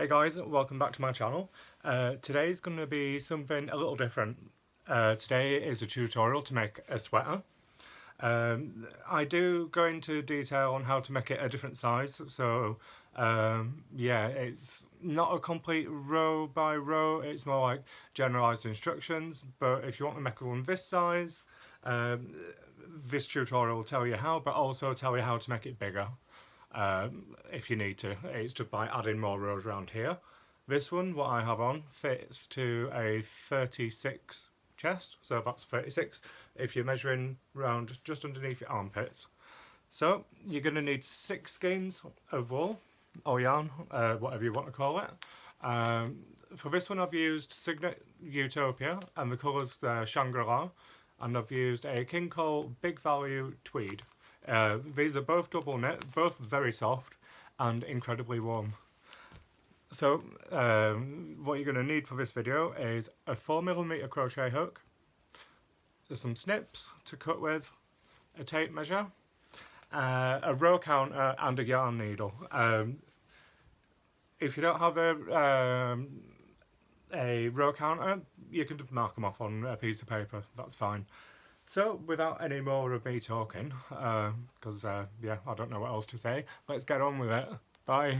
Hey guys, welcome back to my channel. Today's going to be something a little different. Today is a tutorial to make a sweater. I do go into detail on how to make it a different size, so yeah, it's not a complete row by row, it's more like generalised instructions, but if you want to make one this size, this tutorial will tell you how, but also tell you how to make it bigger. If you need to. It's just by adding more rows around here. This one, what I have on, fits to a 36 chest, so that's 36 if you're measuring round just underneath your armpits. So you're going to need 6 skeins of wool or yarn, whatever you want to call it. For this one I've used Signet Utopia and the colours Shangri-La, and I've used a King Cole Big Value Tweed. These are both double knit, both very soft and incredibly warm. So what you're going to need for this video is a 4mm crochet hook, some snips to cut with, a tape measure, a row counter and a yarn needle. If you don't have a row counter, you can just mark them off on a piece of paper, that's fine. So, without any more of me talking, because yeah, I don't know what else to say, let's get on with it. Bye!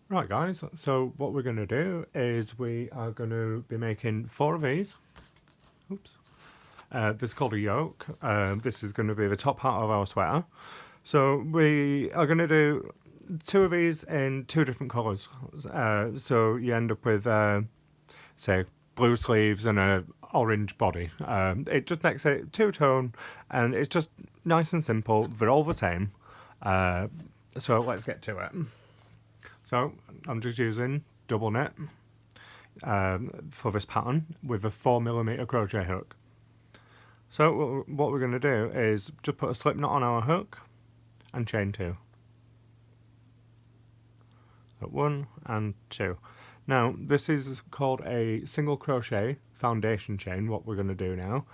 Right guys, so what we're going to do is we are going to be making 4 of these. Oops. This is called a yoke. This is going to be the top part of our sweater. So we are going to do 2 of these in 2 different colours. So you end up with, say, blue sleeves and a orange body. It just makes it 2-tone and it's just nice and simple. They're all the same. So let's get to it. So I'm just using double knit for this pattern with a 4mm crochet hook. So what we're going to do is just put a slip knot on our hook and chain 2. So 1 and 2. Now, this is called a single crochet foundation chain, what we're going to do now.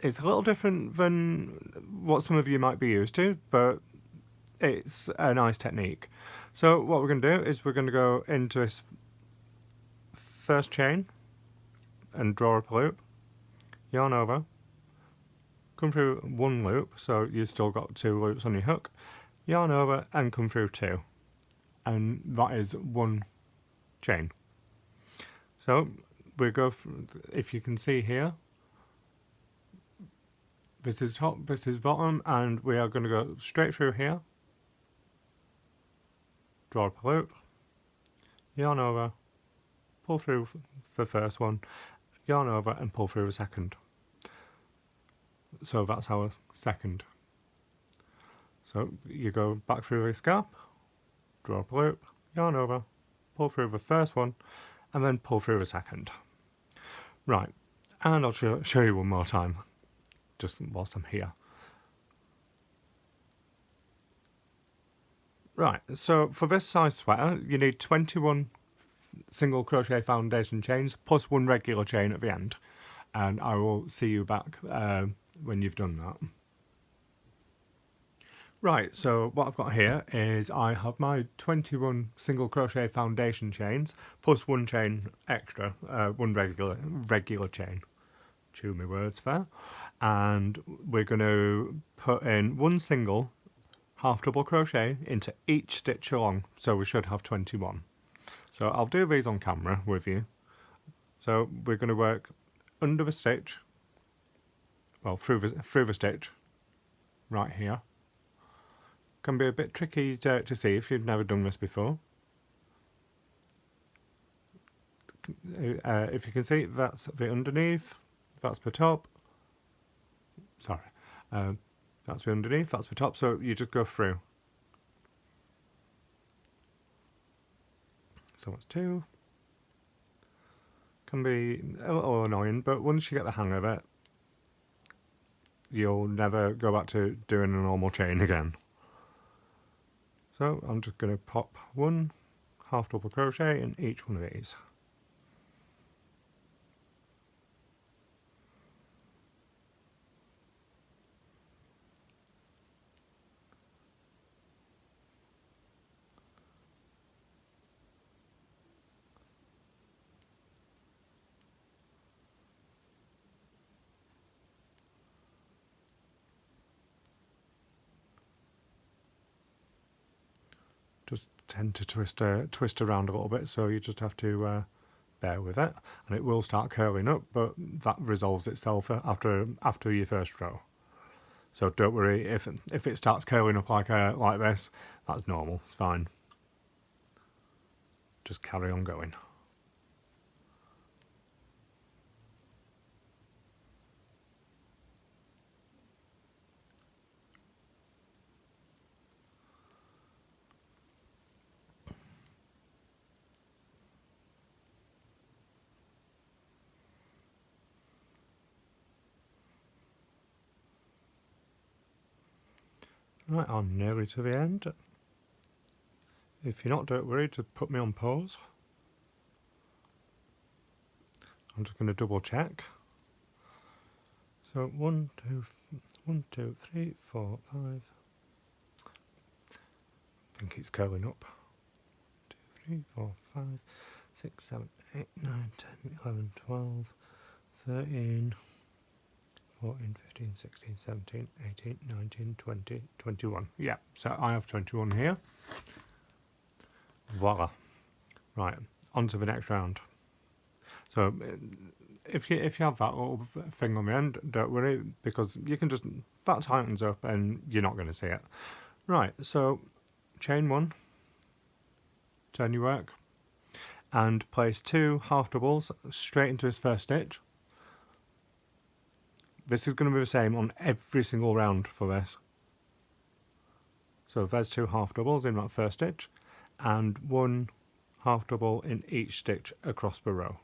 It's a little different than what some of you might be used to, but it's a nice technique. So what we're going to do is we're going to go into this first chain and draw up a loop, yarn over, come through 1 loop, so you've still got 2 loops on your hook, yarn over and come through 2. And that is 1 chain. So we go, if you can see here, this is top, this is bottom, and we are going to go straight through here, draw up a loop, yarn over, pull through the first one, yarn over and pull through the second. So that's our second. So you go back through this gap, draw up a loop, yarn over, pull through the first one, and then pull through the second. Right, and I'll show you one more time, just whilst I'm here. Right, so for this size sweater, you need 21 single crochet foundation chains plus 1 regular chain at the end. And I will see you back when you've done that. Right, so what I've got here is I have my 21 single crochet foundation chains plus 1 chain extra, 1 regular chain. Chew my words there. And we're going to put in 1 single half double crochet into each stitch along, so we should have 21. So I'll do these on camera with you. So we're going to work under the stitch, well through the stitch, right here. Can be a bit tricky to see if you've never done this before. If you can see, that's the underneath, that's the top. Sorry, that's the underneath, that's the top. So you just go through. So that's 2. Can be a little annoying, but once you get the hang of it, you'll never go back to doing a normal chain again. So I'm just going to pop 1 half double crochet in each one of these. does tend to twist around a little bit, so you just have to bear with it, and it will start curling up, but that resolves itself after your first row. So don't worry if it starts curling up like this. That's normal. It's fine. Just carry on going. Right, I'm nearly to the end. If you're not, don't worry, just put me on pause. I'm just going to double check. So 1, 2, 3, 4, 5. I think it's curling up. 2, 3, 4, 5, 6, 7, 8, 9, 10, 11, 12, 13, 14, 15, 16, 17, 18, 19, 20, 21. Yeah, so I have 21 here. Voila. Right, on to the next round. So if you have that little thing on the end, don't worry, because you can just, that tightens up and you're not going to see it. Right, so chain 1, turn your work, and place 2 half doubles straight into his first stitch. This is going to be the same on every single round for this. So there's 2 half doubles in that first stitch, and 1 half double in each stitch across the row.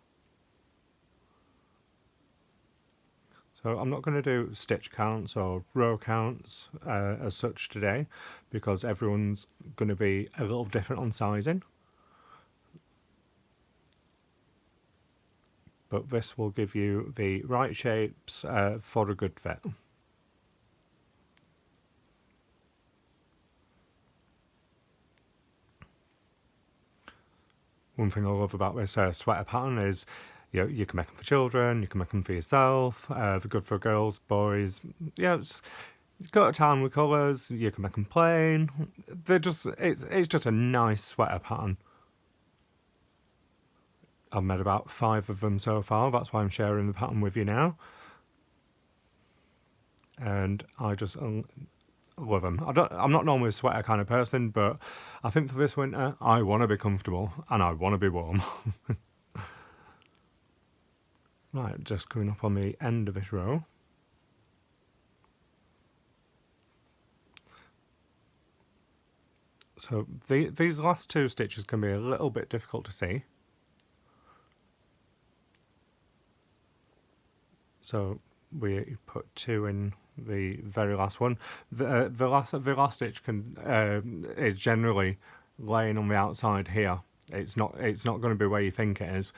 So I'm not going to do stitch counts or row counts as such today, because everyone's going to be a little different on sizing. But this will give you the right shapes for a good fit. One thing I love about this sweater pattern is you can make them for children, you can make them for yourself, they're good for girls, boys. Yeah, go to town with colours, you can make them plain. It's just a nice sweater pattern. I've made about 5 of them so far, that's why I'm sharing the pattern with you now. And I just love them. I'm not normally a sweater kind of person, but I think for this winter, I want to be comfortable and I want to be warm. Right, just coming up on the end of this row. So these last 2 stitches can be a little bit difficult to see. So we put 2 in the very last one. The last stitch is generally laying on the outside here. It's not going to be where you think it is,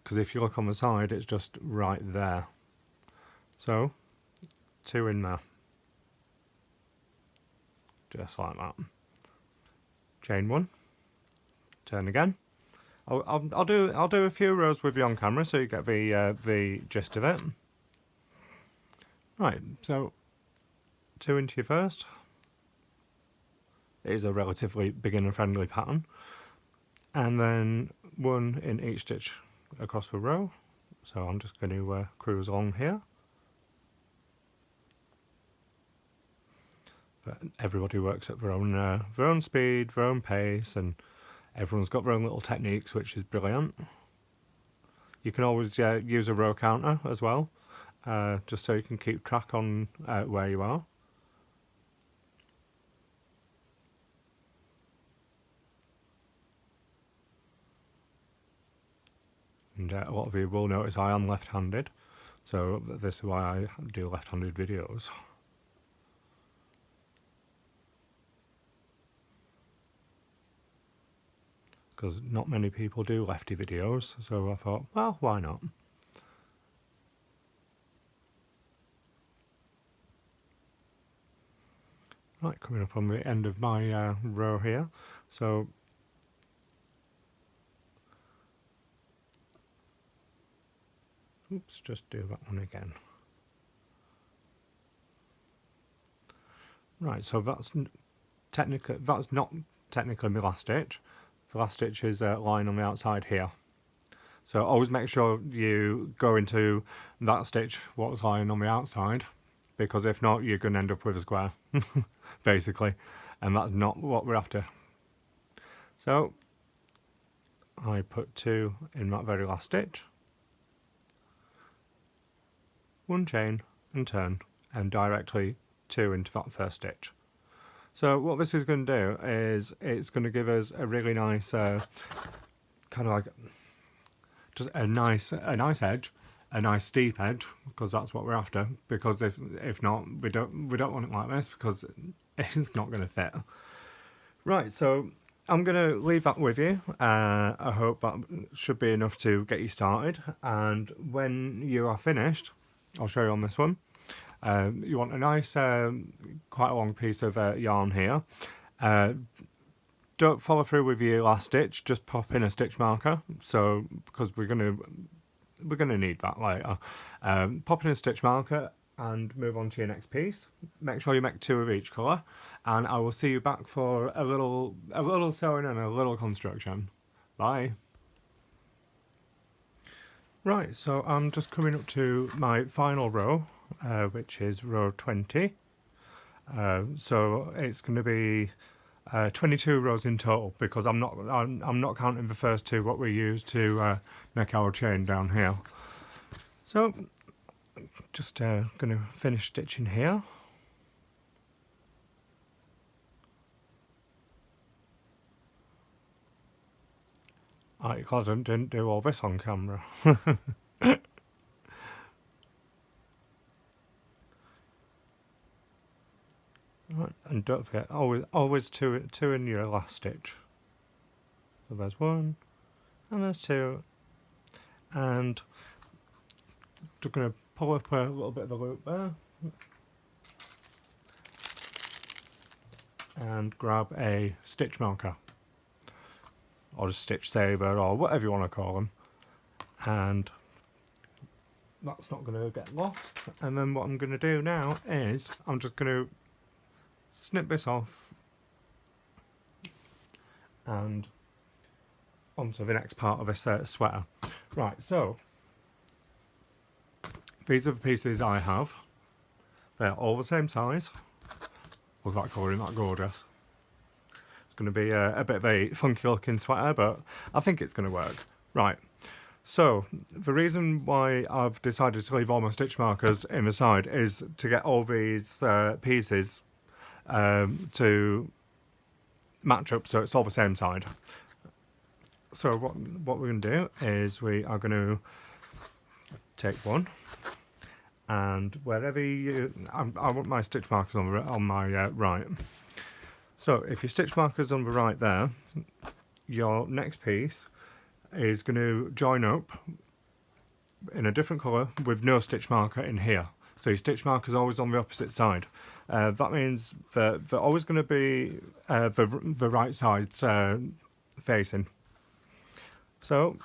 because if you look on the side, it's just right there. So 2 in there, just like that. Chain 1, turn again. I'll do a few rows with you on camera so you get the gist of it. Right, so 2 into your first. It is a relatively beginner friendly pattern, and then 1 in each stitch across the row. So I'm just going to cruise along here. But everybody works at their own speed, their own pace, and everyone's got their own little techniques, which is brilliant. You can always use a row counter as well, just so you can keep track on where you are. And a lot of you will notice I am left-handed, so this is why I do left-handed videos. Because not many people do lefty videos, so I thought, well, why not? Right, coming up on the end of my row here, so oops, just do that one again. Right, so that's technically, that's not technically my last stitch. The last stitch is lying on the outside here. So always make sure you go into that stitch what's lying on the outside, because if not you're going to end up with a square basically, and that's not what we're after. So I put 2 in that very last stitch, 1 chain and turn, and directly 2 into that first stitch. So what this is going to do is it's going to give us a really nice kind of like just a nice edge, a nice steep edge, because that's what we're after. Because if not, we don't want it like this, because it's not going to fit. Right, so I'm going to leave that with you. I hope that should be enough to get you started. And when you are finished, I'll show you on this one. You want a nice, quite a long piece of yarn here. Don't follow through with your last stitch. Just pop in a stitch marker. So because we're gonna need that later. Pop in a stitch marker and move on to your next piece. Make sure you make 2 of each colour, and I will see you back for a little sewing and a little construction. Bye. Right, so I'm just coming up to my final row, which is row 20. So it's going to be 22 rows in total, because I'm not counting the first 2 what we used to make our chain down here. So just going to finish stitching here. I'm glad I didn't do all this on camera. Right, and don't forget, always two in your last stitch. So there's 1, and there's 2, and just going to pull up a little bit of a loop there, and grab a stitch marker, or a stitch saver, or whatever you want to call them, and that's not going to get lost. And then what I'm going to do now is I'm just going to snip this off and onto the next part of this sweater. Right, so these are the pieces I have. They're all the same size. Look at that colour, isn't that gorgeous? It's going to be a bit of a funky looking sweater, but I think it's going to work. Right, so the reason why I've decided to leave all my stitch markers in the side is to get all these pieces to match up, so it's all the same side. So what we're going to do is we are going to take 1, and wherever I want my stitch markers on my right. So if your stitch marker's on the right there, your next piece is going to join up in a different colour with no stitch marker in here. So your stitch marker is always on the opposite side. That means that they're always going to be the right sides facing. So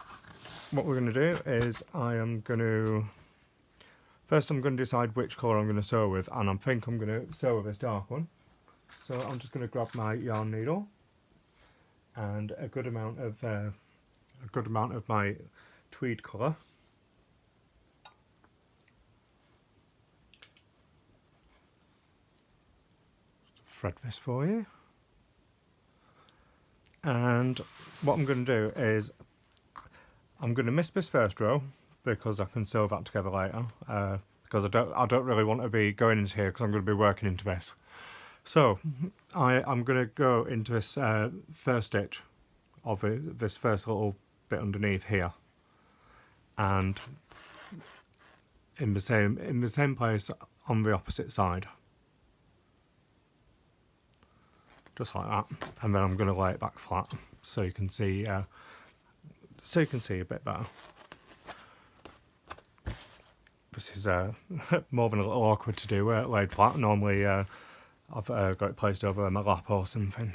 what we're going to do is first I'm going to decide which colour I'm going to sew with, and I think I'm going to sew with this dark one. So I'm just going to grab my yarn needle and a good amount of my tweed colour. Thread this for you, and what I'm going to do is I'm going to miss this first row because I can sew that together later, because I don't really want to be going into here because I'm going to be working into this. So I'm going to go into this first stitch of this first little bit underneath here, and in the same place on the opposite side. Just like that, and then I'm going to lay it back flat so you can see a bit better. This is more than a little awkward to do laid flat. Normally I've got it placed over my lap or something.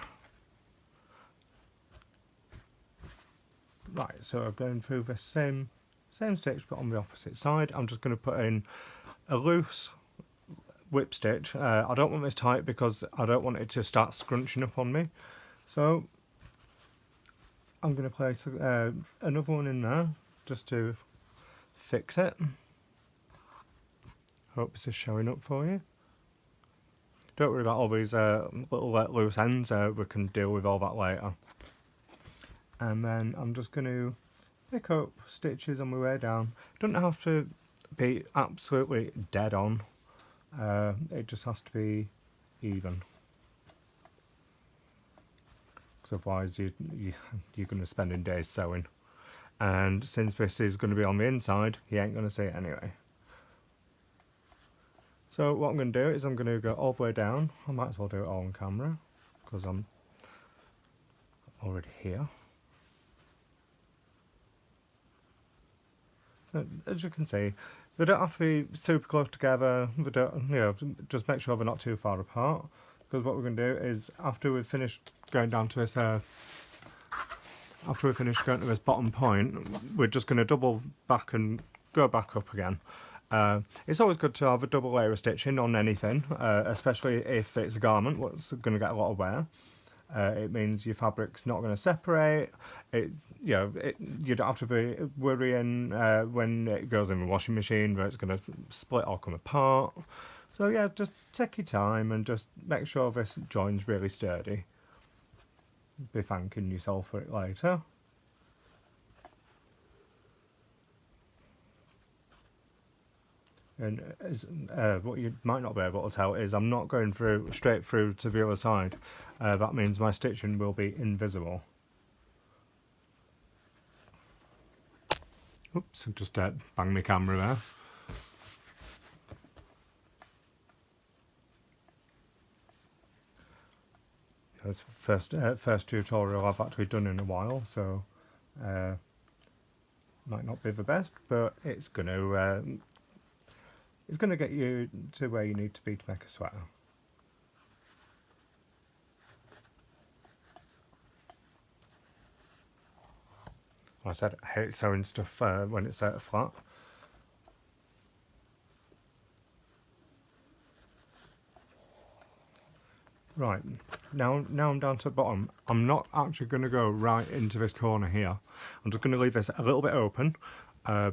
Right, so I'm going through the same stitch but on the opposite side. I'm just going to put in a loose whip stitch. I don't want this tight because I don't want it to start scrunching up on me. So I'm going to place another one in there just to fix it. Hope this is showing up for you. Don't worry about all these little loose ends, we can deal with all that later. And then I'm just going to pick up stitches on my way down. Doesn't have to be absolutely dead on, it just has to be even. Because otherwise you're going to spend days sewing. And since this is going to be on the inside, you ain't going to see it anyway. So what I'm going to do is I'm going to go all the way down. I might as well do it all on camera because I'm already here. As you can see, they don't have to be super close together. They don't, just make sure they're not too far apart. Because what we're going to do is after we've finished going down to this, bottom point, we're just going to double back and go back up again. It's always good to have a double layer of stitching on anything, especially if it's a garment what's going to get a lot of wear. It means your fabric's not going to separate. You don't have to be worrying when it goes in the washing machine where it's going to split or come apart. So yeah, just take your time and just make sure this join's really sturdy. Be thanking yourself for it later. And what you might not be able to tell is I'm not going straight through to the other side. That means my stitching will be invisible. Oops, I just banged my camera there. It's the first tutorial I've actually done in a while, so might not be the best, but it's going to get you to where you need to be to make a sweater. Like I said, I hate sewing stuff when it's flat. Right, now I'm down to the bottom. I'm not actually going to go right into this corner here. I'm just going to leave this a little bit open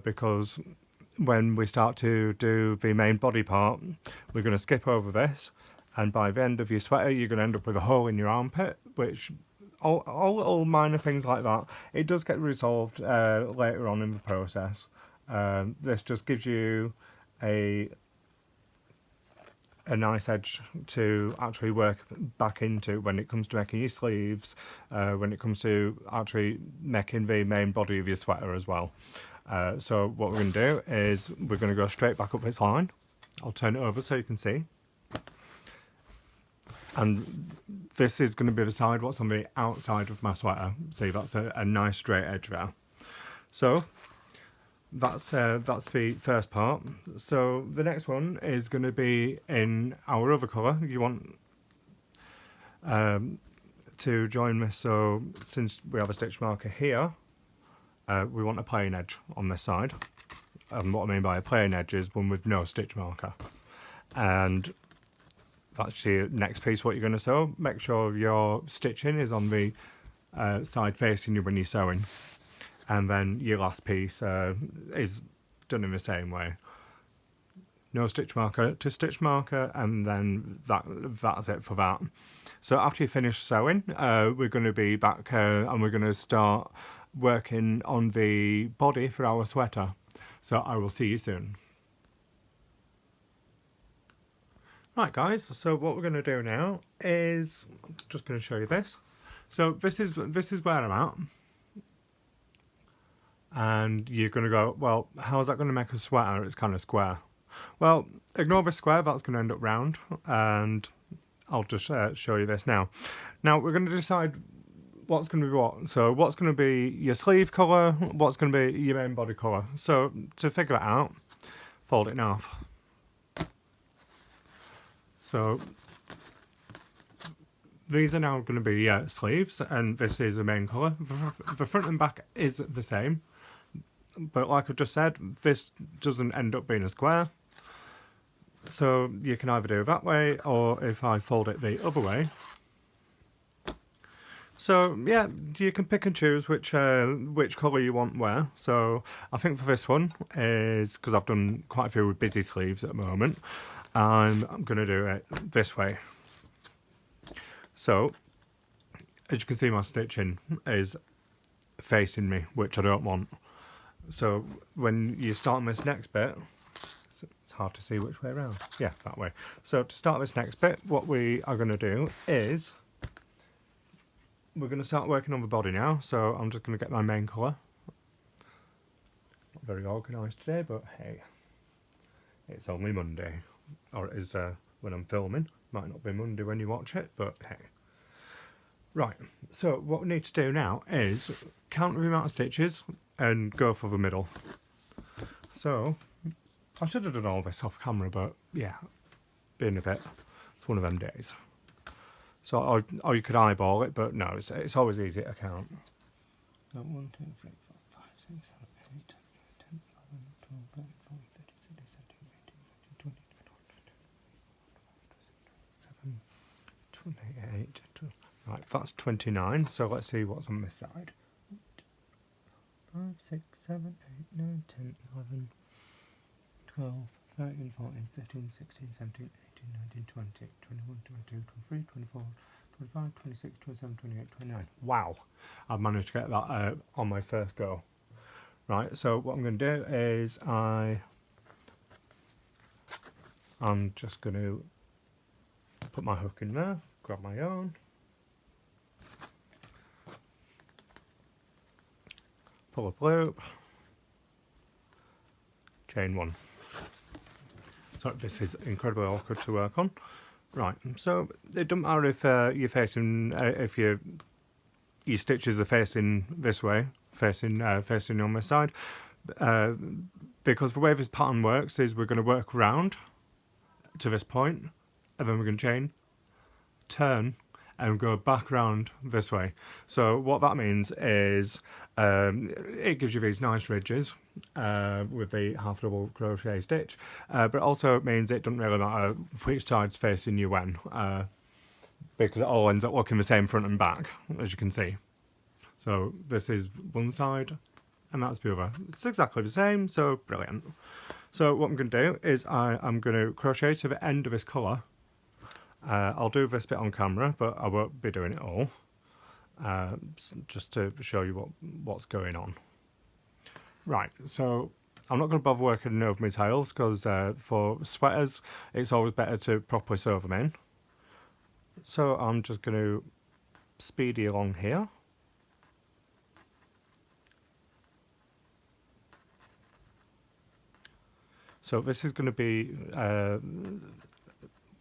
because when we start to do the main body part, we're going to skip over this, and by the end of your sweater you're going to end up with a hole in your armpit, which all little minor things like that, it does get resolved later on in the process. This just gives you a nice edge to actually work back into when it comes to making your sleeves, when it comes to actually making the main body of your sweater as well. So what we're going to do is we're going to go straight back up this line. I'll turn it over so you can see. And this is going to be the side what's on the outside of my sweater. See, that's a nice straight edge there. So that's the first part. So the next one is going to be in our other colour. You want to join this, so since we have a stitch marker here, we want a plain edge on this side. And what I mean by a plain edge is one with no stitch marker. And that's your next piece what you're going to sew. Make sure your stitching is on the side facing you when you're sewing. And then your last piece is done in the same way. No stitch marker to stitch marker, and then that's it for that. So after you finish sewing, we're going to be back and we're going to start working on the body for our sweater. So I will see you soon. Right guys, so what we're going to do now is, I'm just going to show you this. So this is where I'm at. And you're going to go, well, how is that going to make a sweater? It's kind of square. Well, ignore the square, that's going to end up round. And I'll just show you this now. Now we're going to decide what's going to be what. So what's going to be your sleeve colour, what's going to be your main body colour. So to figure that out, fold it in half. So these are now going to be sleeves, and this is the main colour. The front and back is the same, but like I've just said, this doesn't end up being a square. So you can either do it that way, or if I fold it the other way, So yeah, you can pick and choose which colour you want where. So I think for this one is, because I've done quite a few with busy sleeves at the moment, I'm going to do it this way. So as you can see, my stitching is facing me, which I don't want. So when you start on this next bit, it's hard to see which way around. Yeah, that way. So to start this next bit, what we are going to do is we're going to start working on the body now. So I'm just going to get my main colour. Not very organised today, but hey, it's only Monday, or it is when I'm filming. Might not be Monday when you watch it, but hey. Right, so what we need to do now is count the amount of stitches and go for the middle. So I should have done all this off camera, but yeah, being a bit, it's one of them days. So, or you could eyeball it, but no, it's always easy to count. So 1, 2, 3, 4, 5, 6, 7, 8, 9, 10, 11, 12, 13, 14, 15, 16, 17, 18, 19, 20, 21, 22, 23, 24, 25, 26, 27, 28, 29. Right, that's 29, so let's see what's on this side. 5, 6, 7, 8, 9, 10, 11, 12, 13, 14, 15, 16, 17, 18, 19, 20, 21, 22, 23, 24, 25, 26, 27, 28, 29. Wow, I've managed to get that on my first go. Right, so what I'm going to do is I'm just going to put my hook in there, grab my yarn, pull up loop, chain 1. So this is incredibly awkward to work on. Right, so it doesn't matter if you're facing, if your stitches are facing this way, facing on this side, because the way this pattern works is we're going to work round to this point, and then we're going to chain, turn, and go back round this way. So what that means is it gives you these nice ridges with the half double crochet stitch, but it also means it doesn't really matter which side's facing you when, because it all ends up looking the same front and back, as you can see. So this is one side and that's the other. It's exactly the same, so brilliant. So what I'm going to do is I'm going to crochet to the end of this colour. I'll do this bit on camera, but I won't be doing it all, just to show you what's going on. Right, so I'm not going to bother working over my tails, because for sweaters it's always better to properly sew them in. So I'm just going to speedy along here. So this is going to be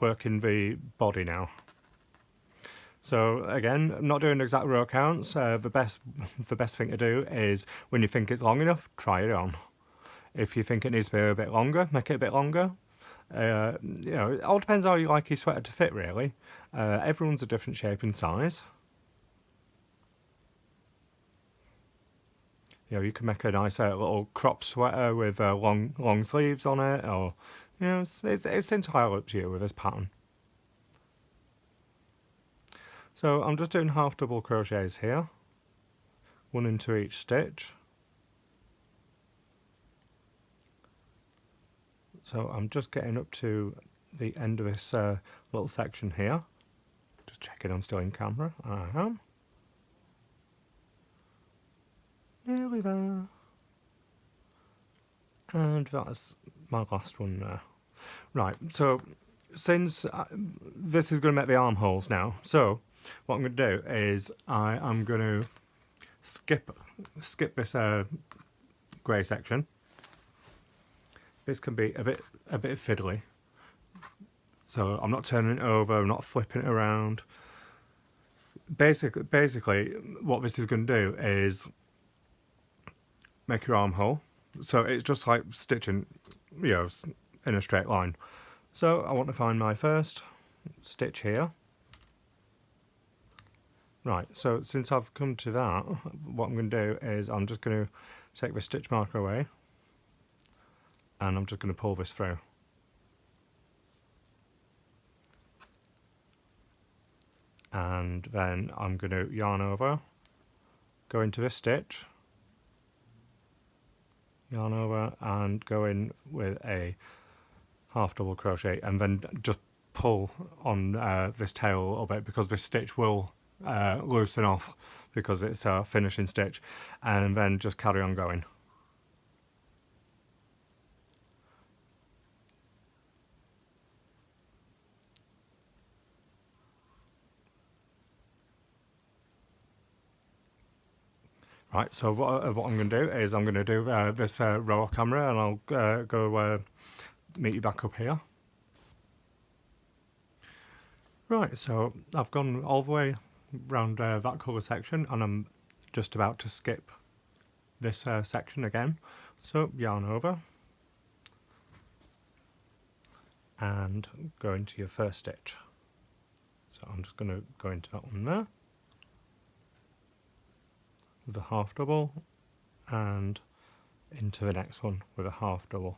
working the body now. So again, I'm not doing exact row counts. The best thing to do is when you think it's long enough, try it on. If you think it needs to be a bit longer, make it a bit longer. You know, it all depends how you like your sweater to fit, really. Everyone's a different shape and size. You know, you can make a nice little crop sweater with long sleeves on it, or you know, it's entirely up to you with this pattern. So I'm just doing half double crochets here, one into each stitch. So I'm just getting up to the end of this little section here. Just checking I'm still in camera. I am. Nearly there. And that's my last one there. Right, so since this is going to make the armholes now, so what I'm going to do is I'm going to skip this grey section. This can be a bit fiddly, so I'm not turning it over, I'm not flipping it around. Basically, what this is going to do is make your armhole, so it's just like stitching, you know, in a straight line. So I want to find my first stitch here. Right, so since I've come to that, what I'm going to do is I'm just going to take the stitch marker away, and I'm just going to pull this and then I'm going to yarn over, go into this stitch, yarn over and go in with a half double crochet, and then just pull on this tail a little bit, because this stitch will loosen off because it's a finishing stitch, and then just carry on going. Right, so what I'm going to do is I'm going to do this row camera, and I'll go meet you back up here. Right, so I've gone all the way around that colour section, and I'm just about to skip this section again. So yarn over and go into your first stitch. So I'm just going to go into that one there with a half double, and into the next one with a half double.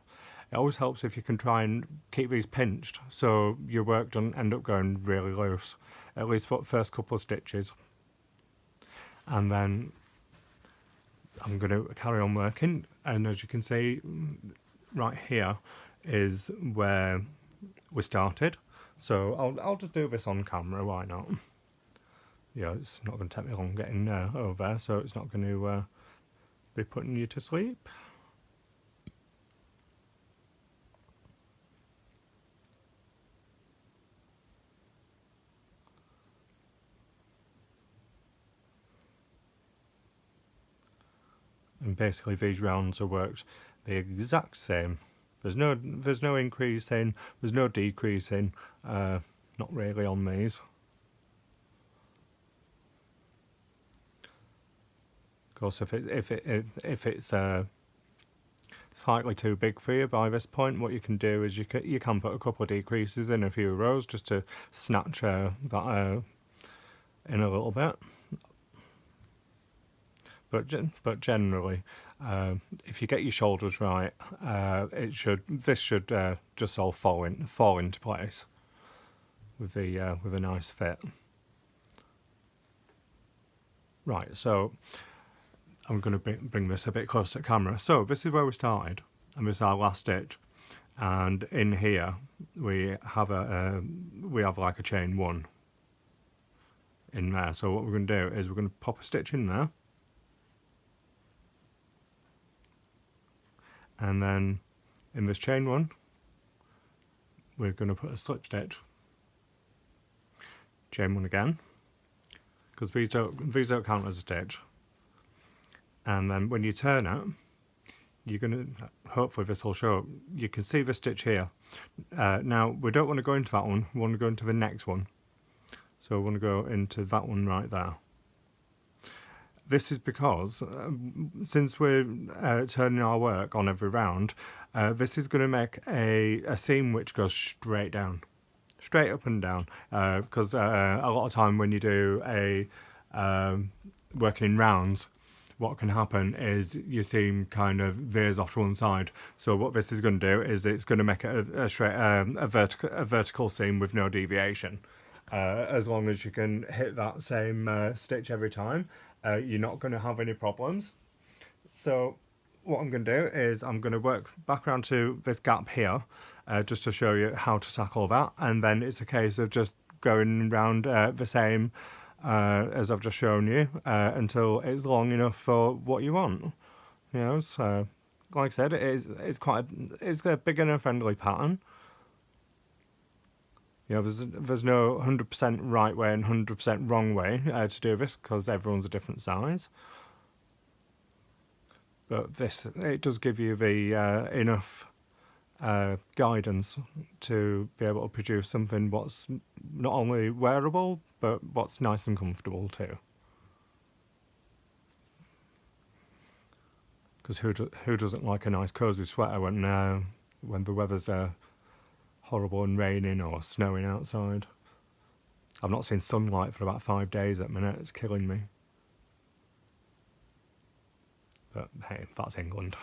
It always helps if you can try and keep these pinched so your work doesn't end up going really loose, at least for the first couple of stitches. And then I'm going to carry on working, and as you can see right here is where we started. So I'll just do this on camera, why not? Yeah, it's not going to take me long getting over, so it's not going to be putting you to sleep. And basically these rounds are worked the exact same. There's no increasing, there's no decreasing, not really on these. Of course, if it's slightly too big for you by this point, what you can do is you can put a couple of decreases in a few rows just to snatch that in a little bit. But generally, if you get your shoulders right, this should just all fall into place with a nice fit. Right, so I'm going to bring this a bit closer to camera. So this is where we started, and this is our last stitch. And in here we have like a chain one in there. So what we're going to do is we're going to pop a stitch in there. And then in this chain one, we're going to put a slip stitch, chain one again, because these don't count as a stitch. And then when you turn it, you're going to, hopefully this will show up, you can see the stitch here. Now we don't want to go into that one, we want to go into the next one. So we want to go into that one right there. This is because, since we're turning our work on every round, this is going to make a seam which goes straight down, straight up and down. Because a lot of time when you do working in rounds, what can happen is your seam kind of veers off to one side. So what this is going to do is it's going to make it a vertical seam with no deviation. As long as you can hit that same stitch every time, you're not going to have any problems. So what I'm going to do is I'm going to work back around to this gap here, just to show you how to tackle that, and then it's a case of just going around the same as I've just shown you until it's long enough for what you want. You know, so like I said, it's a beginner friendly pattern. You know, there's no 100% right way and 100% wrong way to do this, because everyone's a different size. But it does give you the enough guidance to be able to produce something what's not only wearable, but what's nice and comfortable too. Because who doesn't like a nice cozy sweater when the weather's horrible and raining or snowing outside? I've not seen sunlight for about 5 days at the minute. It's killing me. But hey, that's England.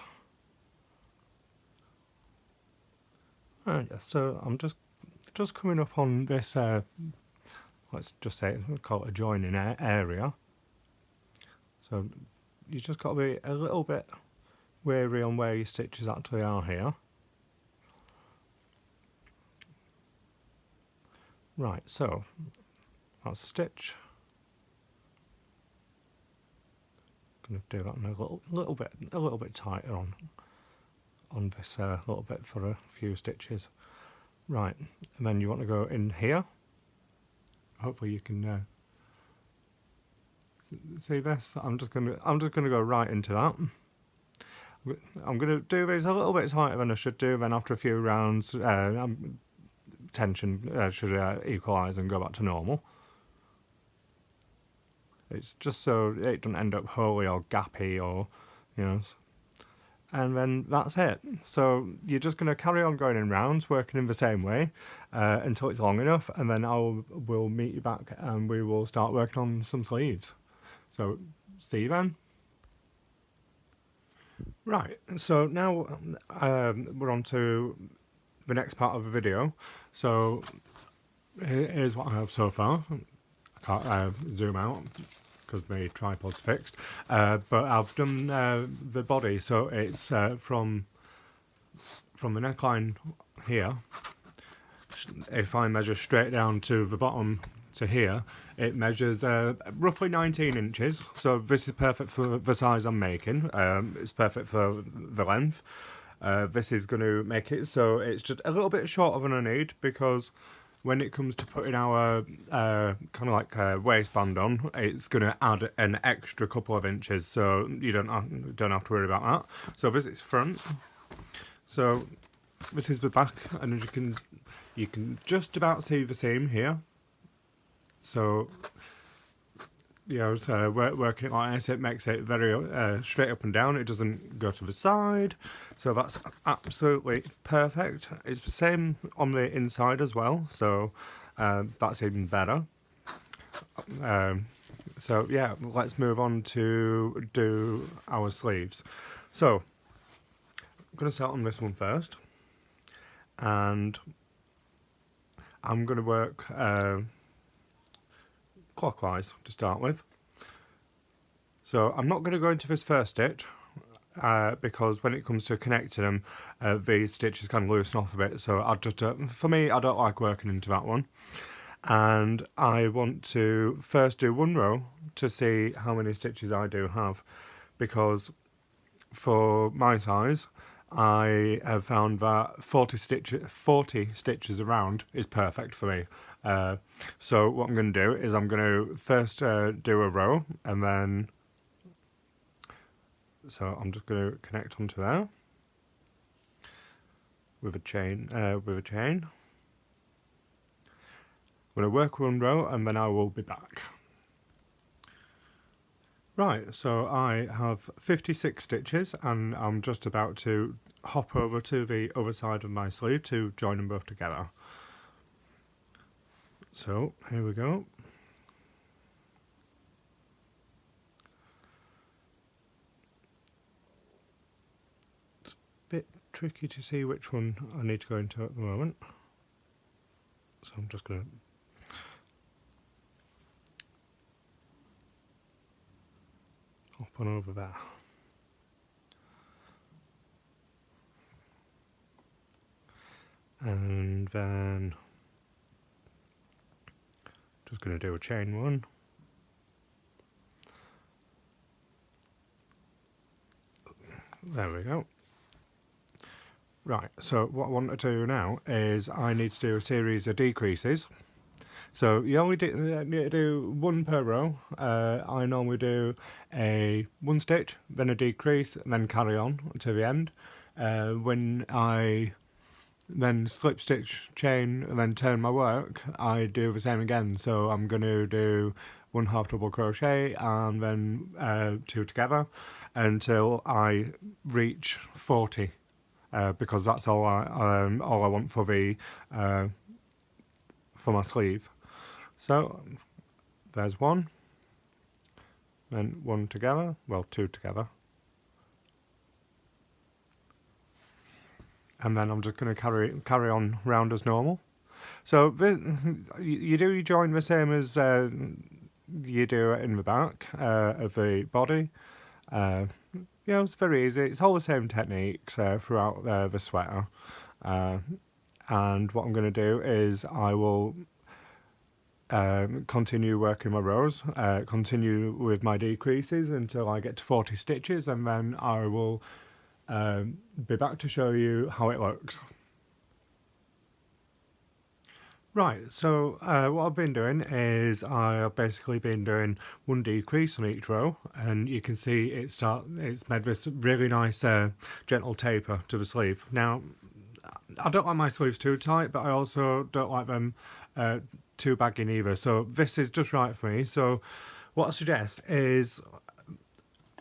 Yeah, so I'm just coming up on this let's just say, call it a joining area. So you just got to be a little bit wary on where your stitches actually are here. Right, so that's a stitch. Going to do that in a little bit tighter on this little bit for a few stitches. Right, and then you want to go in here. Hopefully you can see this. I'm just gonna go right into that. I'm gonna do these a little bit tighter than I should do. Then after a few rounds, tension should equalise and go back to normal. It's just so it doesn't end up holy or gappy or, you know. And then that's it. So you're just going to carry on going in rounds, working in the same way until it's long enough, and then we'll meet you back and we will start working on some sleeves. So see you then. Right, so now we're on to the next part of the video. So here's what I have so far. I can't zoom out because my tripod's fixed, but I've done the body, so it's from the neckline here. If I measure straight down to the bottom to here, it measures roughly 19 inches, so this is perfect for the size I'm making. It's perfect for the length. This is going to make it so it's just a little bit shorter than I need, because when it comes to putting our kind of like waistband on, it's going to add an extra couple of inches, so you don't have to worry about that. So this is front. So this is the back, and you can just about see the seam here. So you know, so working it like this, it makes it very straight up and down. It doesn't go to the side, so that's absolutely perfect. It's the same on the inside as well, so that's even better. So yeah, let's move on to do our sleeves. So I'm going to start on this one first, and I'm going to work clockwise to start with. So I'm not going to go into this first stitch because when it comes to connecting them, these stitches kind of loosen off a bit, so I just for me, I don't like working into that one. And I want to first do one row to see how many stitches I do have, because for my size I have found that 40 stitches around is perfect for me. So what I'm going to do is I'm going to first do a row, and then so I'm just going to connect onto there with a chain. I'm going to work one row and then I will be back. Right, so I have 56 stitches, and I'm just about to hop over to the other side of my sleeve to join them both together. So here we go. It's a bit tricky to see which one I need to go into at the moment, so I'm just going to hop on over there. And then just going to do a chain one. There we go. Right, so what I want to do now is I need to do a series of decreases. So you only need to do one per row. I normally do a one stitch, then a decrease, and then carry on to the end. When I then slip stitch, chain, and then turn my work, I do the same again. So I'm going to do 1 half double crochet and then 2 together until I reach 40, because that's all I want for the for my sleeve. So there's one, then 1 together, well 2 together. And then I'm just going to carry on round as normal. So you do join the same as you do in the back of the body. Yeah, it's very easy. It's all the same techniques throughout the sweater. And what I'm going to do is I will continue working my rows, continue with my decreases until I get to 40 stitches, and then I will be back to show you how it looks. Right, so what I've been doing is I've basically been doing one decrease on each row, and you can see it's made this really nice gentle taper to the sleeve. Now, I don't like my sleeves too tight, but I also don't like them too baggy either, so this is just right for me. So what I suggest is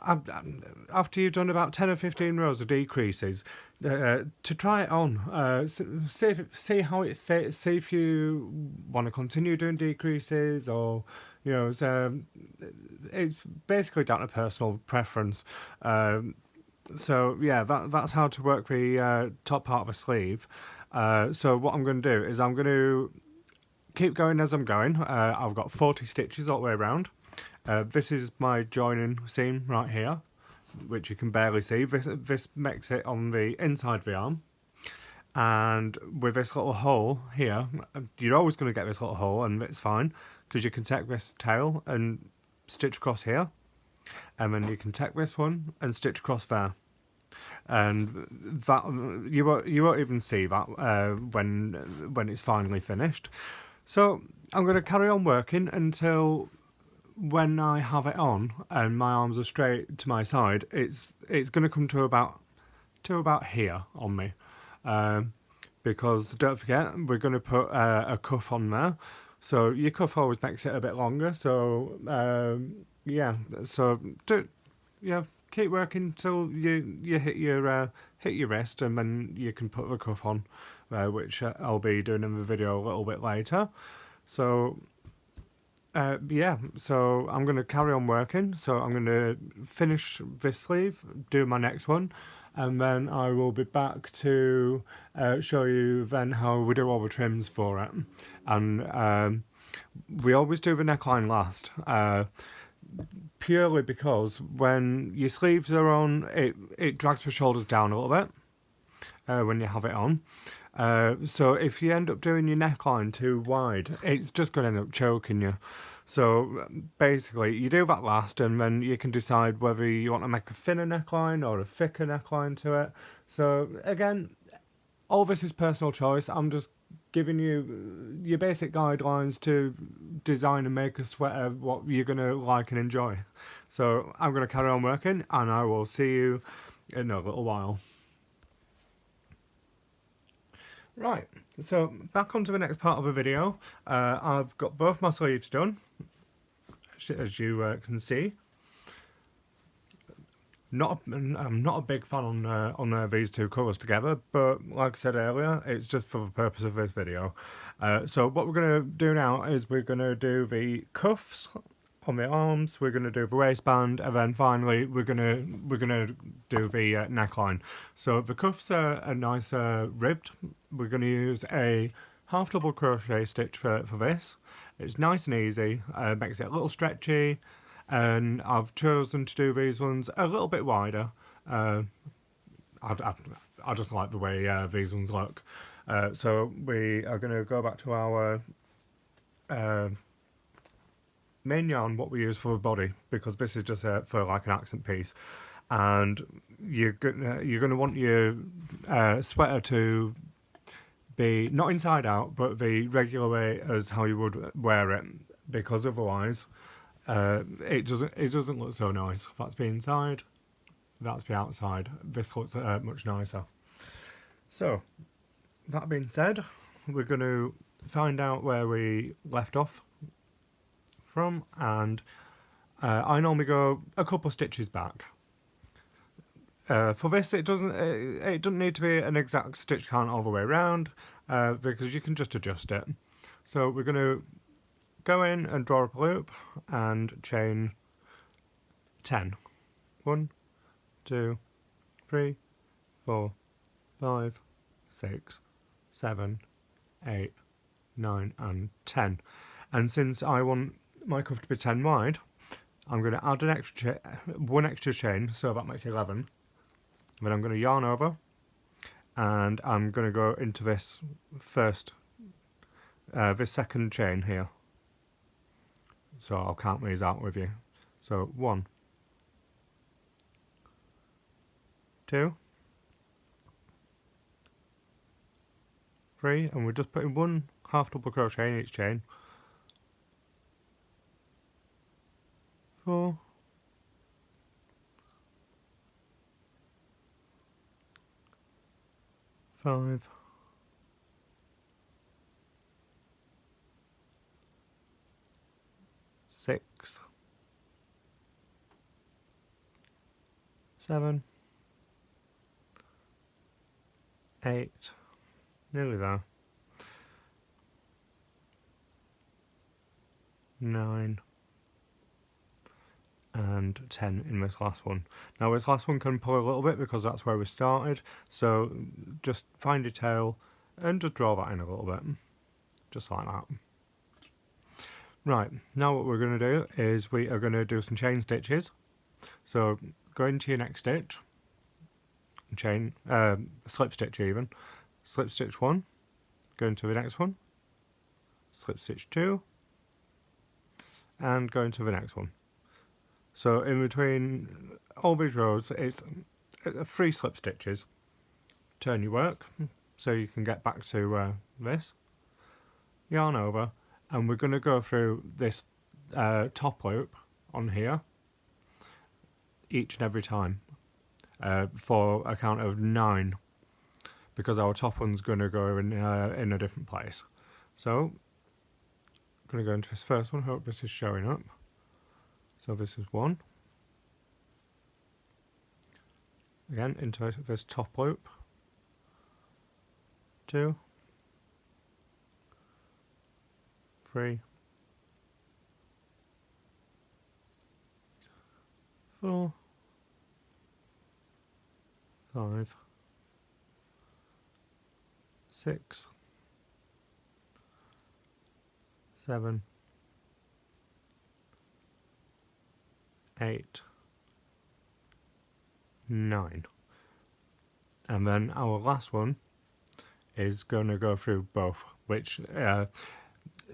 after you've done about 10 or 15 rows of decreases, to try it on, see how it fits, see if you want to continue doing decreases, or it's basically down to personal preference. So yeah, that's how to work the top part of a sleeve. So what I'm going to do is I'm going to keep going as I'm going. I've got 40 stitches all the way around. This is my joining seam right here, which you can barely see. This makes it on the inside of the arm. And with this little hole here, you're always going to get this little hole, and it's fine, because you can take this tail and stitch across here. And then you can take this one and stitch across there. And that you won't even see that when it's finally finished. So I'm going to carry on working until when I have it on and my arms are straight to my side, it's going to come to about here on me, because don't forget we're going to put a cuff on there. So your cuff always makes it a bit longer. So yeah, so keep working till you hit your wrist, and then you can put the cuff on, which I'll be doing in the video a little bit later. So yeah, so I'm going to carry on working. So I'm going to finish this sleeve, do my next one, and then I will be back to show you then how we do all the trims for it. And we always do the neckline last, purely because when your sleeves are on, it drags the shoulders down a little bit when you have it on. So if you end up doing your neckline too wide, it's just going to end up choking you. So basically you do that last, and then you can decide whether you want to make a thinner neckline or a thicker neckline to it. So again, all this is personal choice. I'm just giving you your basic guidelines to design and make a sweater what you're going to like and enjoy. So I'm going to carry on working, and I will see you in a little while. Right, so back onto the next part of the video. I've got both my sleeves done, as you can see. I'm not a big fan on these two colours together, but like I said earlier, it's just for the purpose of this video. So what we're going to do now is we're going to do the cuffs on the arms, we're going to do the waistband, and then finally we're going to do the neckline. So the cuffs are nice ribbed. We're going to use a half double crochet stitch for this. It's nice and easy, makes it a little stretchy, and I've chosen to do these ones a little bit wider. I just like the way these ones look. So we are going to go back to our main yarn, what we use for the body, because this is just for like an accent piece, and you're gonna want your sweater to be not inside out, but the regular way as how you would wear it, because otherwise it doesn't look so nice. That's the inside, that's the outside. This looks much nicer. So that being said, we're going to find out where we left off from, and I normally go a couple stitches back. For this, it doesn't need to be an exact stitch count all the way around, because you can just adjust it. So we're going to go in and draw up a loop and chain 10. 1, 2, 3, 4, 5, 6, 7, 8, 9 and 10. And since I want my cuff to be 10 wide, I'm going to add an extra one extra chain, so that makes 11. Then I'm going to yarn over, and I'm going to go into this second chain here. So I'll count these out with you. So 1, 2, 3, and we're just putting 1 half double crochet in each chain. 4, 5, 6, 7, 8, nearly there, 9, and 10 in this last one. Now this last one can pull a little bit because that's where we started, so just find your tail and just draw that in a little bit, just like that. Right, now what we're going to do is we are going to do some chain stitches. So go into your next stitch, chain, slip stitch even, slip stitch 1, go into the next one, slip stitch 2, and go into the next one. So in between all these rows, it's 3 slip stitches. Turn your work so you can get back to this. Yarn over, and we're going to go through this top loop on here each and every time for a count of 9, because our top one's going to go in a different place. So I'm going to go into this first one. Hope this is showing up. So this is 1. Again, into this top loop. 2, 3, 4, 5, 6, 7, 8, 9. And then our last one is going to go through both, which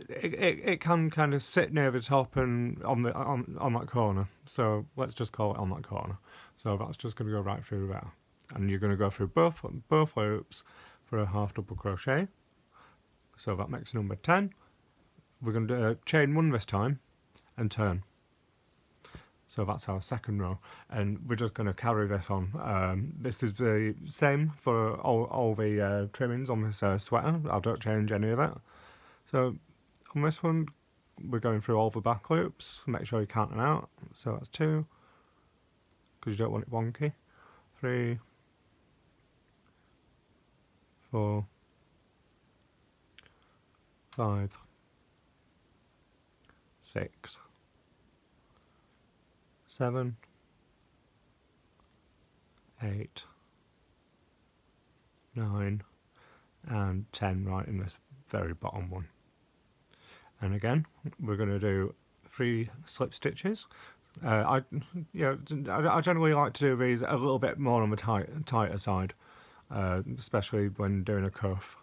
it can kind of sit near the top and on that corner. So let's just call it on that corner. So that's just going to go right through there, and you're going to go through both loops for a half double crochet. So that makes number 10. We're going to chain 1 this time and turn. So that's our second row, and we're just going to carry this on. This is the same for all the trimmings on this sweater. I don't change any of it. So on this one, we're going through all the back loops. Make sure you count them out. So that's 2, because you don't want it wonky. 3, 4, 5, 6, 7, 8, 9, and 10 right in this very bottom one. And again, we're going to do 3 slip stitches. I generally like to do these a little bit more on the tighter side, especially when doing a cuff.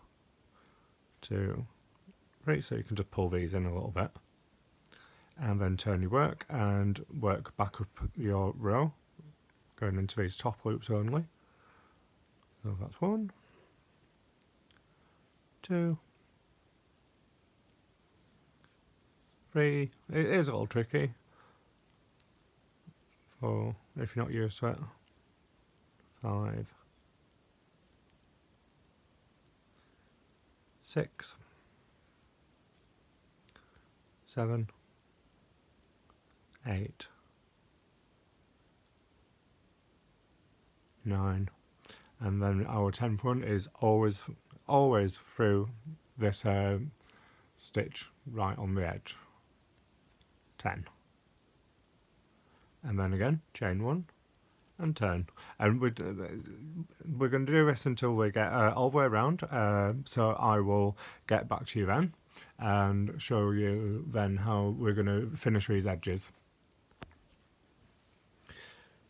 2, 3, so you can just pull these in a little bit. And then turn your work and work back up your row, going into these top loops only. So that's 1, 2, 3. It is a little tricky. 4, if you're not used to it. 5, 6, 7, 8, 9, and then our 10th one is always through this stitch right on the edge. 10, and then again chain 1 and turn. And we're going to do this until we get all the way around, so I will get back to you then and show you then how we're going to finish these edges.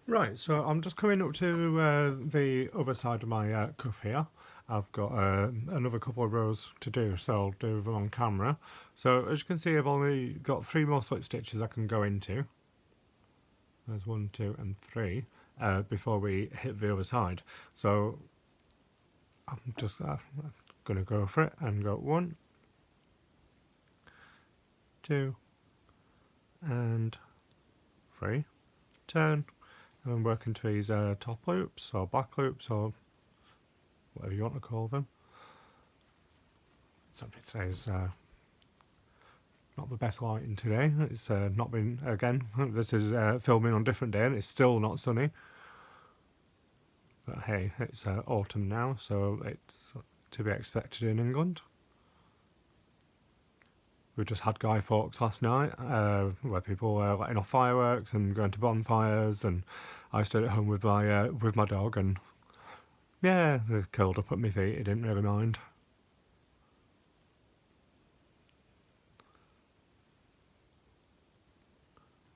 Right, so I'm just coming up to the other side of my cuff here. I've got another couple of rows to do, so I'll do them on camera. So as you can see, I've only got 3 more slip stitches I can go into. There's 1, 2 and 3 before we hit the other side. So I'm just going to go for it and go 1, 2 and 3, turn, and then work into these top loops or back loops or whatever you want to call them. Something says not the best lighting today. It's not been, again, this is filming on a different day and it's still not sunny. But hey, it's autumn now, so it's to be expected in England. We just had Guy Fawkes last night, where people were letting off fireworks and going to bonfires, and I stayed at home with my dog, and yeah, they curled up at my feet. He didn't really mind.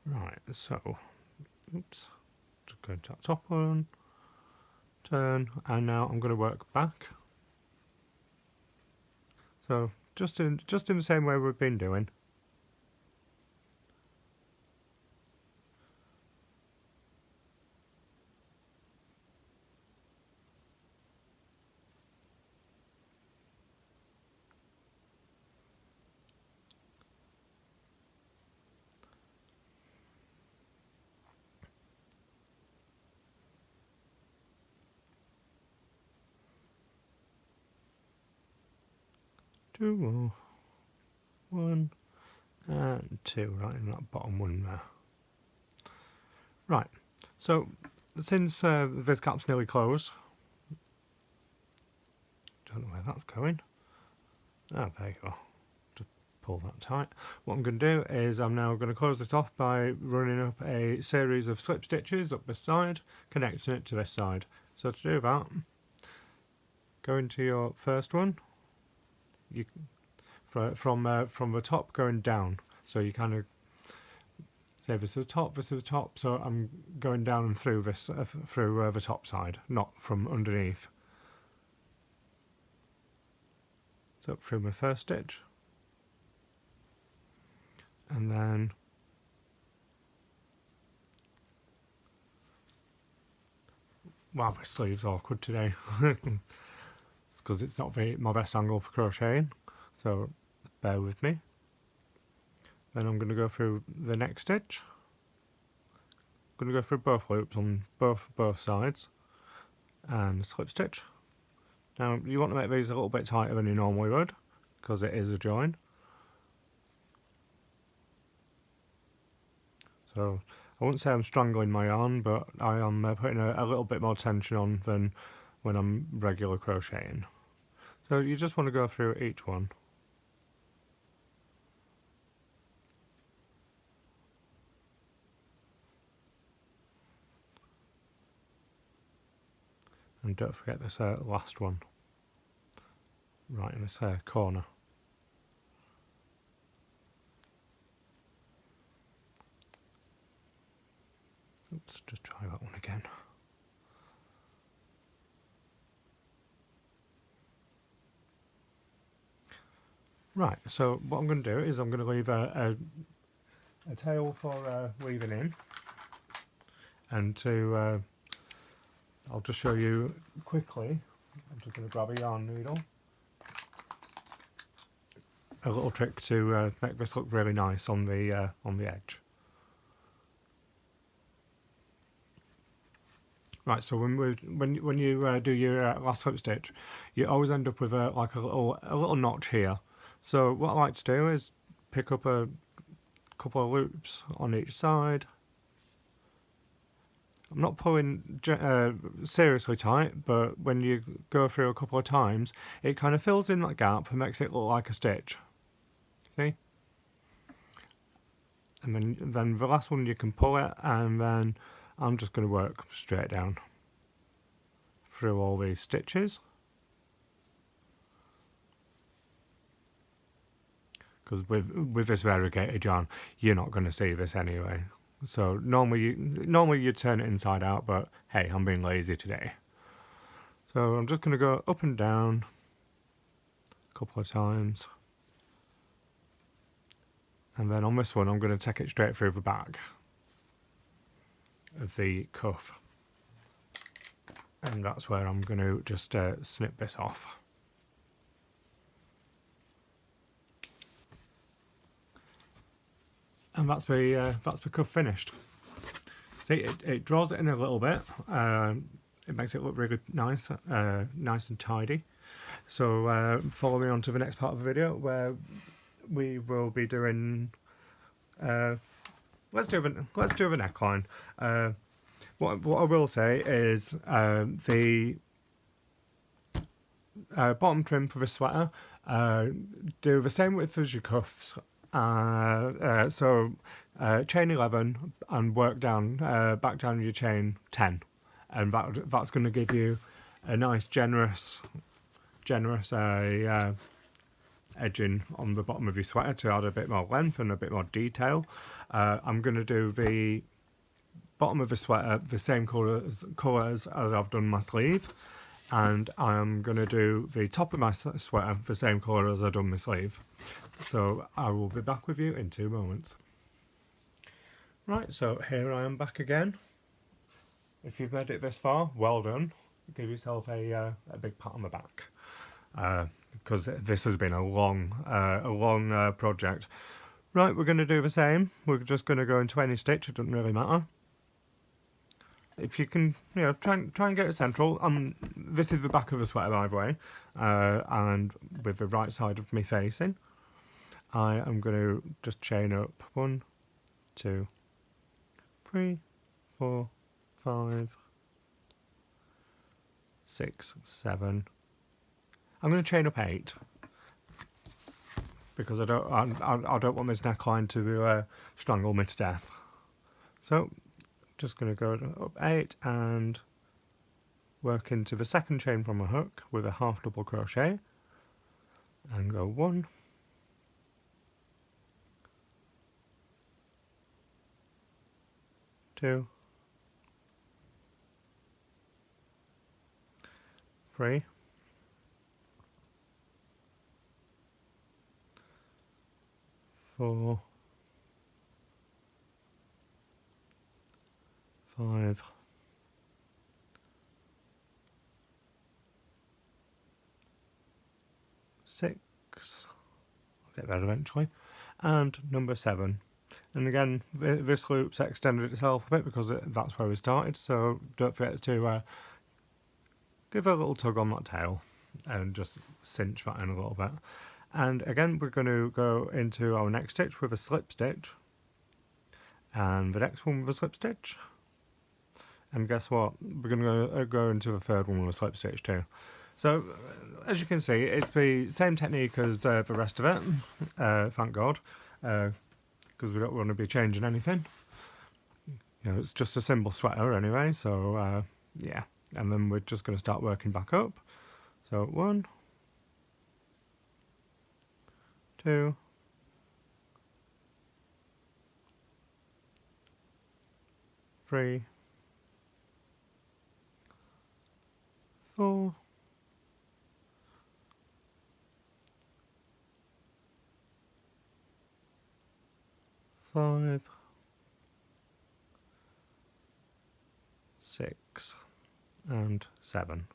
Right, so, oops, just go to that top one, turn, and now I'm going to work back. So just in the same way we've been doing. Two more, 1 and 2, right in that bottom one there. Right, so since this cap's nearly closed, don't know where that's going. Ah, there you go. Just pull that tight. What I'm going to do is I'm now going to close this off by running up a series of slip stitches up this side, connecting it to this side. So to do that, go into your first one. You from the top going down, so you kind of say this is the top, so I'm going down and through this through the top side, not from underneath. So through my first stitch, and then wow, my sleeve's awkward today. It's because it's not my best angle for crocheting, so bear with me. Then I'm going to go through the next stitch. I'm going to go through both loops on both sides and slip stitch. Now you want to make these a little bit tighter than you normally would because it is a join. So I wouldn't say I'm strangling my yarn, but I am putting a little bit more tension on than when I'm regular crocheting. So you just want to go through each one. And don't forget this last one, right in this corner. Let's just try that one again. Right, so what I'm going to do is I'm going to leave a tail for weaving in, and to I'll just show you quickly. I'm just going to grab a yarn needle. A little trick to make this look really nice on the edge. Right, so when you do your last slip stitch, you always end up with like a little notch here. So what I like to do is pick up a couple of loops on each side. I'm not pulling seriously tight, but when you go through a couple of times, it kind of fills in that gap and makes it look like a stitch. See? And then the last one you can pull it, and then I'm just going to work straight down through all these stitches, because with this variegated yarn you're not going to see this anyway. So normally you turn it inside out, but hey, I'm being lazy today. So I'm just going to go up and down a couple of times, and then on this one I'm going to take it straight through the back of the cuff, and that's where I'm going to just snip this off. And that's the cuff finished. See, it draws it in a little bit. It makes it look really nice, nice and tidy. So follow me on to the next part of the video where we will be doing. Let's do the neckline. What I will say is the bottom trim for the sweater, do the same width as your cuffs. So chain 11 and work down, back down your chain 10, and that's going to give you a nice generous edging on the bottom of your sweater to add a bit more length and a bit more detail. I'm going to do the bottom of the sweater the same colours as I've done my sleeve, and I'm going to do the top of my sweater the same colour as I've done my sleeve. So I will be back with you in 2 moments. Right, so here I am back again. If you've made it this far, well done. Give yourself a big pat on the back, because this has been a long project. Right, we're going to do the same. We're just going to go into any stitch. It doesn't really matter. If you can, try and get it central. This is the back of the sweater, by the way, and with the right side of me facing. I am going to just chain up 1, 2, 3, 4, 5, 6, 7. I'm going to chain up 8 because I don't want this neckline to strangle me to death. So just going to go up 8 and work into the second chain from a hook with a half double crochet, and go 1, 2, 3, 4, 5, 6. I'll get there eventually, and number 7. And again, this loop's extended itself a bit because that's where we started, so don't forget to give a little tug on that tail and just cinch that in a little bit. And again, we're going to go into our next stitch with a slip stitch, and the next one with a slip stitch, and guess what, we're going to go into the third one with a slip stitch too. So as you can see, it's the same technique as the rest of it, thank God, because we don't want to be changing anything. It's just a simple sweater anyway, so yeah. And then we're just going to start working back up. So 1, 2, 3, 4, 5, 6, and 7.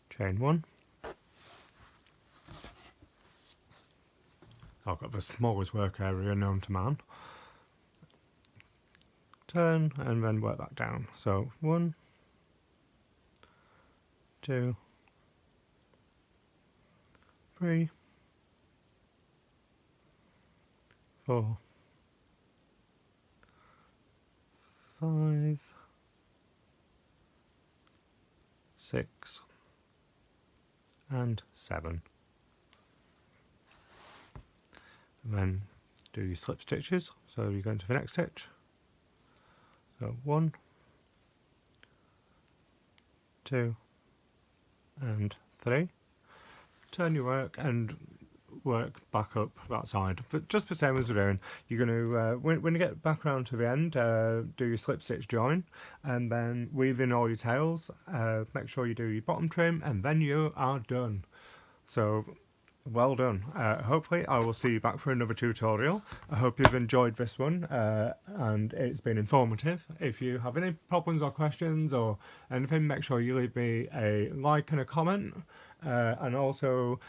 Chain 1. I've got the smallest work area known to man. Turn and then work back down. So 1, 2, 3, 4, 5, 6, and 7. And then do your slip stitches. So you go into the next stitch, So 1, 2 and 3. Turn your work and work back up that side, but just the same as we're doing. You're going to when you get back around to the end, do your slip stitch join and then weave in all your tails. Make sure you do your bottom trim and then you are done. So well done. Hopefully I will see you back for another tutorial. I hope you've enjoyed this one and it's been informative. If you have any problems or questions or anything, make sure you leave me a like and a comment. And also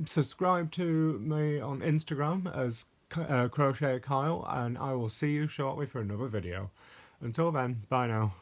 subscribe to me on Instagram as Crochet Kyle, and I will see you shortly for another video. Until then, bye now.